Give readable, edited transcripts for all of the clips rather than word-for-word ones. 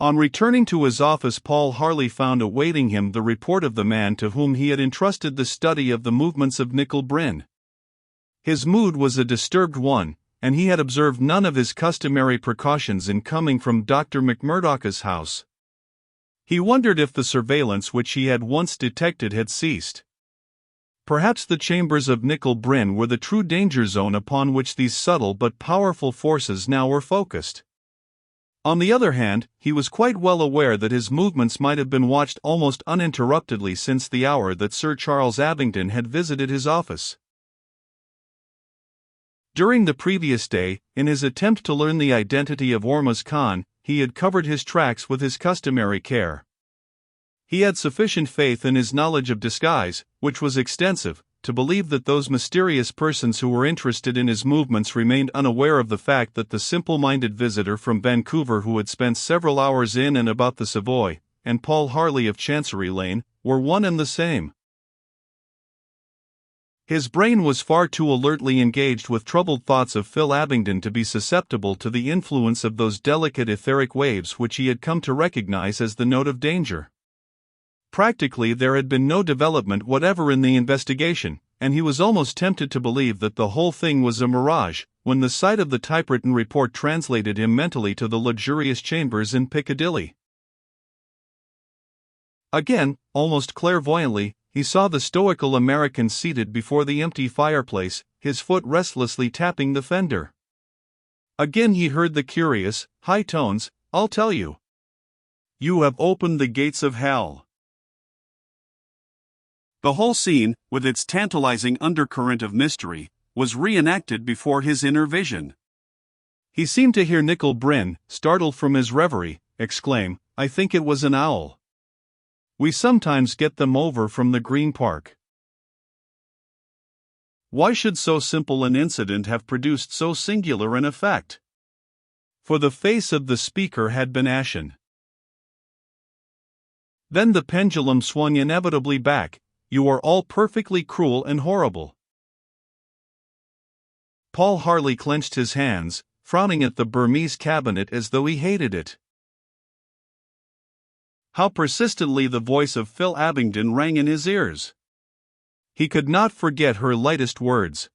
On returning to his office, Paul Harley found awaiting him the report of the man to whom he had entrusted the study of the movements of Nickel Bryn. His mood was a disturbed one, and he had observed none of his customary precautions in coming from Dr. McMurdoch's house. He wondered if the surveillance which he had once detected had ceased. Perhaps the chambers of Nickel Bryn were the true danger zone upon which these subtle but powerful forces now were focused. On the other hand, he was quite well aware that his movements might have been watched almost uninterruptedly since the hour that Sir Charles Abingdon had visited his office. During the previous day, in his attempt to learn the identity of Ormuz Khan, he had covered his tracks with his customary care. He had sufficient faith in his knowledge of disguise, which was extensive, to believe that those mysterious persons who were interested in his movements remained unaware of the fact that the simple-minded visitor from Vancouver who had spent several hours in and about the Savoy, and Paul Harley of Chancery Lane, were one and the same. His brain was far too alertly engaged with troubled thoughts of Phil Abingdon to be susceptible to the influence of those delicate etheric waves which he had come to recognize as the note of danger. Practically there had been no development whatever in the investigation, and he was almost tempted to believe that the whole thing was a mirage, when the sight of the typewritten report translated him mentally to the luxurious chambers in Piccadilly. Again, almost clairvoyantly, he saw the stoical American seated before the empty fireplace, his foot restlessly tapping the fender. Again he heard the curious, high tones, "I'll tell you. You have opened the gates of hell." The whole scene, with its tantalizing undercurrent of mystery, was reenacted before his inner vision. He seemed to hear Nickel Bryn, startled from his reverie, exclaim, "I think it was an owl. We sometimes get them over from the Green Park." Why should so simple an incident have produced so singular an effect? For the face of the speaker had been ashen. Then the pendulum swung inevitably back. "You are all perfectly cruel and horrible." Paul Harley clenched his hands, frowning at the Burmese cabinet as though he hated it. How persistently the voice of Phil Abingdon rang in his ears! He could not forget her lightest words.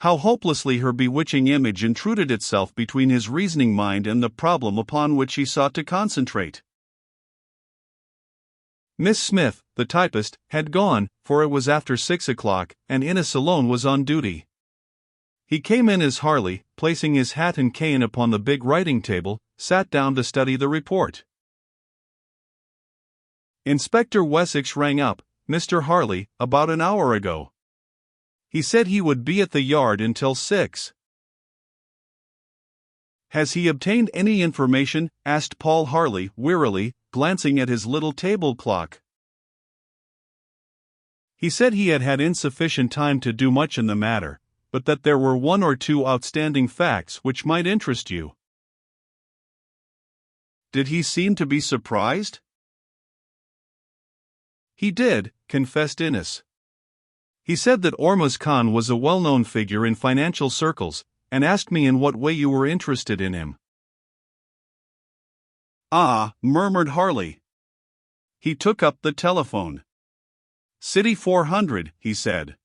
How hopelessly her bewitching image intruded itself between his reasoning mind and the problem upon which he sought to concentrate. Miss Smith, the typist, had gone, for it was after 6 o'clock, and Innes alone was on duty. He came in as Harley, placing his hat and cane upon the big writing table, sat down to study the report. Inspector Wessex rang up, "Mr. Harley, about an hour ago. He said he would be at the yard until 6. "Has he obtained any information?" asked Paul Harley wearily, glancing at his little table clock. "He said he had had insufficient time to do much in the matter, but that there were one or two outstanding facts which might interest you." "Did he seem to be surprised?" "He did," confessed Innes. "He said that Ormuz Khan was a well-known figure in financial circles, and asked me in what way you were interested in him." "Ah," murmured Harley. He took up the telephone. "City 400, he said.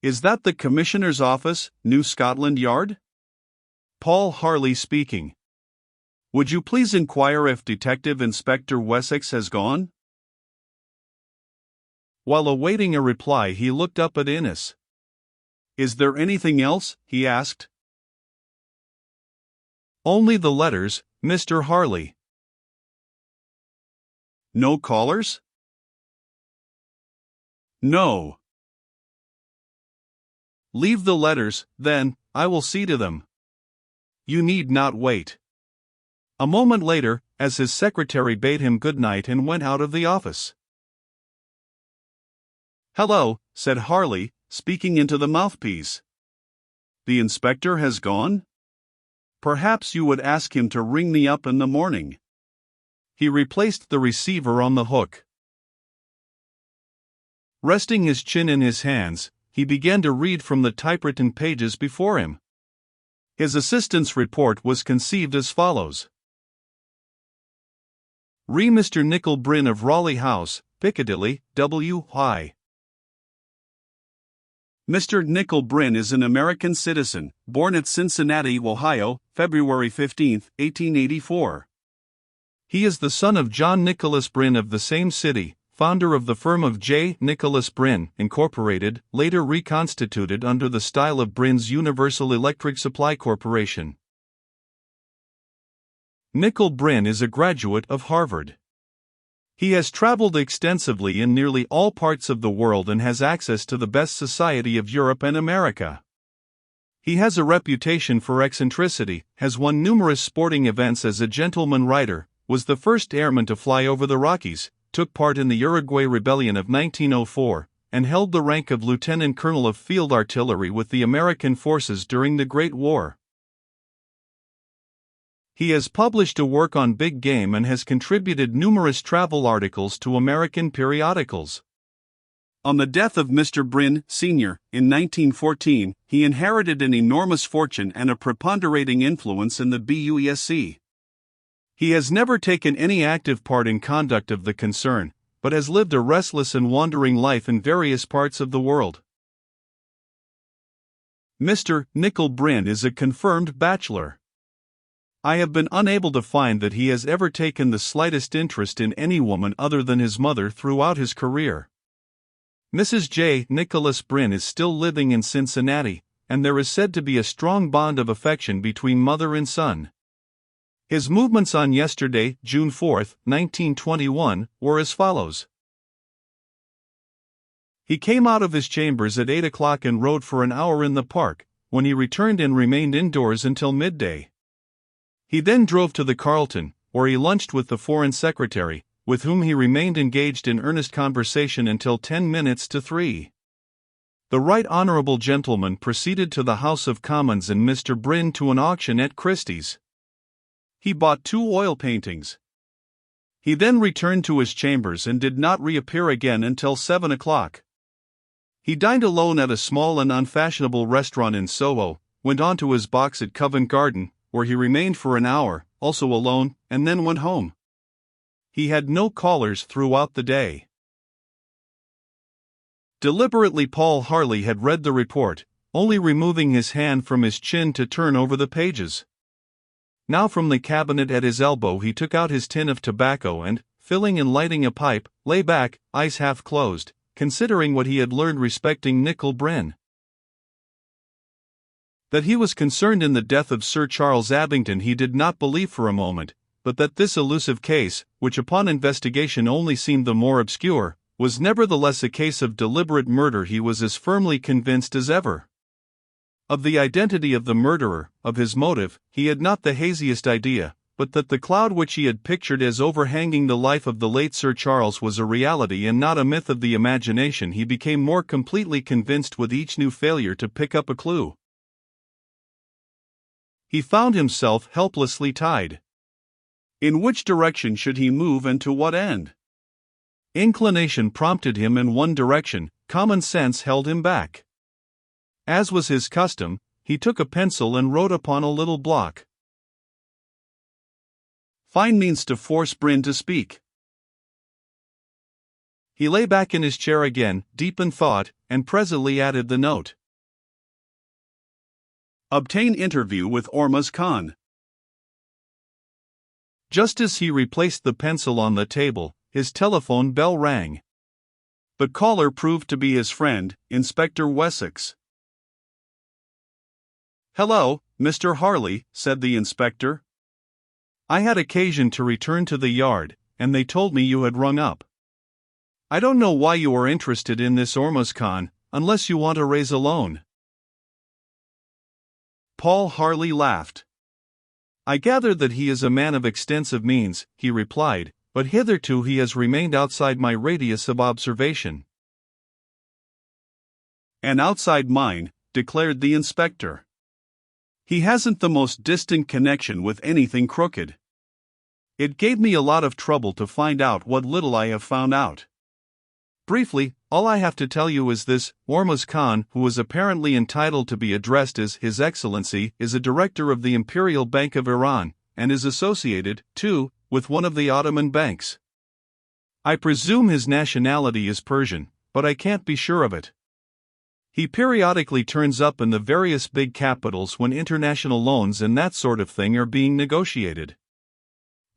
"Is that the Commissioner's office, New Scotland Yard?" Paul Harley speaking. "Would you please inquire if Detective Inspector Wessex has gone?" While awaiting a reply, he looked up at Innes. "Is there anything else?" he asked. "Only the letters, Mr. Harley." "No callers?" "No." "Leave the letters, then, I will see to them. You need not wait." A moment later, as his secretary bade him good night and went out of the office. "Hello," said Harley, speaking into the mouthpiece. "The inspector has gone? Perhaps you would ask him to ring me up in the morning." He replaced the receiver on the hook. Resting his chin in his hands, he began to read from the typewritten pages before him. His assistant's report was conceived as follows. Mr. Nickel Bryn of Raleigh House, Piccadilly, W.I. Mr. Nickel Bryn is an American citizen, born at Cincinnati, Ohio, February 15, 1884. He is the son of John Nicholas Bryn of the same city, founder of the firm of J. Nicholas Bryn, Incorporated, later reconstituted under the style of Bryn's Universal Electric Supply Corporation. Nickel Bryn is a graduate of Harvard. He has traveled extensively in nearly all parts of the world and has access to the best society of Europe and America. He has a reputation for eccentricity, has won numerous sporting events as a gentleman rider, was the first airman to fly over the Rockies, took part in the Uruguay Rebellion of 1904, and held the rank of lieutenant colonel of field artillery with the American forces during the Great War. He has published a work on big game and has contributed numerous travel articles to American periodicals. On the death of Mr. Bryn, Sr., in 1914, he inherited an enormous fortune and a preponderating influence in the BUESC. He has never taken any active part in conduct of the concern, but has lived a restless and wandering life in various parts of the world. Mr. Nickel Bryn is a confirmed bachelor. I have been unable to find that he has ever taken the slightest interest in any woman other than his mother throughout his career. Mrs. J. Nicholas Bryn is still living in Cincinnati, and there is said to be a strong bond of affection between mother and son. His movements on yesterday, June 4, 1921, were as follows. He came out of his chambers at 8 o'clock and rode for an hour in the park, when he returned and remained indoors until midday. He then drove to the Carlton, where he lunched with the Foreign Secretary, with whom he remained engaged in earnest conversation until 10 minutes to 3. The Right Honourable gentleman proceeded to the House of Commons and Mr. Bryn to an auction at Christie's. He bought 2 oil paintings. He then returned to his chambers and did not reappear again until 7 o'clock. He dined alone at a small and unfashionable restaurant in Soho, went on to his box at Covent Garden, where he remained for an hour, also alone, and then went home. He had no callers throughout the day. Deliberately, Paul Harley had read the report, only removing his hand from his chin to turn over the pages. Now from the cabinet at his elbow he took out his tin of tobacco and, filling and lighting a pipe, lay back, eyes half closed, considering what he had learned respecting Nickel Bryn. That he was concerned in the death of Sir Charles Abington he did not believe for a moment, but that this elusive case, which upon investigation only seemed the more obscure, was nevertheless a case of deliberate murder he was as firmly convinced as ever. Of the identity of the murderer, of his motive, he had not the haziest idea, but that the cloud which he had pictured as overhanging the life of the late Sir Charles was a reality and not a myth of the imagination he became more completely convinced with each new failure to pick up a clue. He found himself helplessly tied. In which direction should he move and to what end? Inclination prompted him in one direction, common sense held him back. As was his custom, he took a pencil and wrote upon a little block. Fine means to force Bryn to speak. He lay back in his chair again, deep in thought, and presently added the note. Obtain interview with Ormuz Khan. Just as he replaced the pencil on the table, his telephone bell rang. The caller proved to be his friend, Inspector Wessex. "Hello, Mr. Harley," said the inspector. "I had occasion to return to the yard, and they told me you had rung up. I don't know why you are interested in this Ormuz Khan, unless you want to raise a loan." Paul Harley laughed. "I gather that he is a man of extensive means," he replied, "but hitherto he has remained outside my radius of observation." "And outside mine," declared the inspector. "He hasn't the most distant connection with anything crooked. It gave me a lot of trouble to find out what little I have found out. Briefly, all I have to tell you is this: Ormuz Khan, who is apparently entitled to be addressed as His Excellency, is a director of the Imperial Bank of Iran, and is associated, too, with one of the Ottoman banks. I presume his nationality is Persian, but I can't be sure of it. He periodically turns up in the various big capitals when international loans and that sort of thing are being negotiated.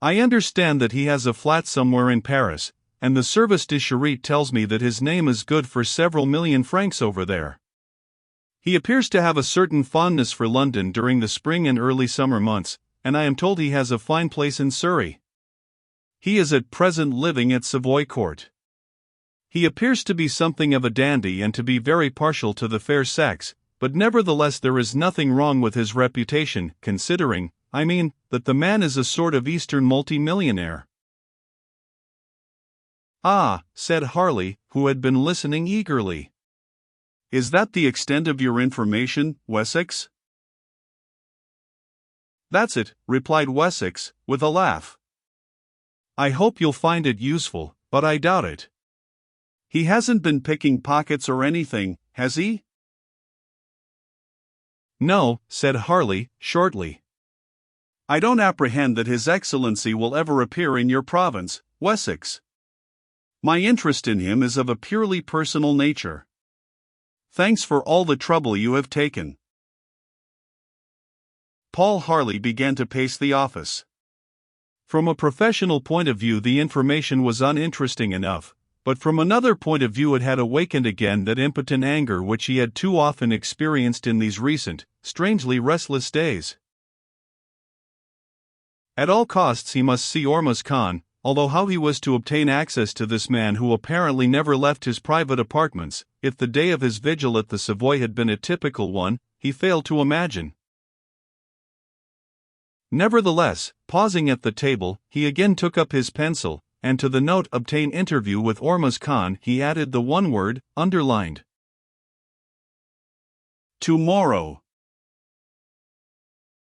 I understand that he has a flat somewhere in Paris, and the Service de Charite tells me that his name is good for several million francs over there. He appears to have a certain fondness for London during the spring and early summer months, and I am told he has a fine place in Surrey. He is at present living at Savoy Court. He appears to be something of a dandy and to be very partial to the fair sex, but nevertheless there is nothing wrong with his reputation, considering, that the man is a sort of Eastern multi-millionaire. Ah, said Harley, who had been listening eagerly. Is that the extent of your information, Wessex? That's it, replied Wessex, with a laugh. I hope you'll find it useful, but I doubt it. He hasn't been picking pockets or anything, has he? No, said Harley, shortly. I don't apprehend that His Excellency will ever appear in your province, Wessex. My interest in him is of a purely personal nature. Thanks for all the trouble you have taken. Paul Harley began to pace the office. From a professional point of view the information was uninteresting enough, but from another point of view it had awakened again that impotent anger which he had too often experienced in these recent, strangely restless days. At all costs he must see Ormuz Khan, although how he was to obtain access to this man who apparently never left his private apartments, if the day of his vigil at the Savoy had been a typical one, he failed to imagine. Nevertheless, pausing at the table, he again took up his pencil, and to the note "obtain interview with Ormuz Khan" he added the one word, underlined. Tomorrow.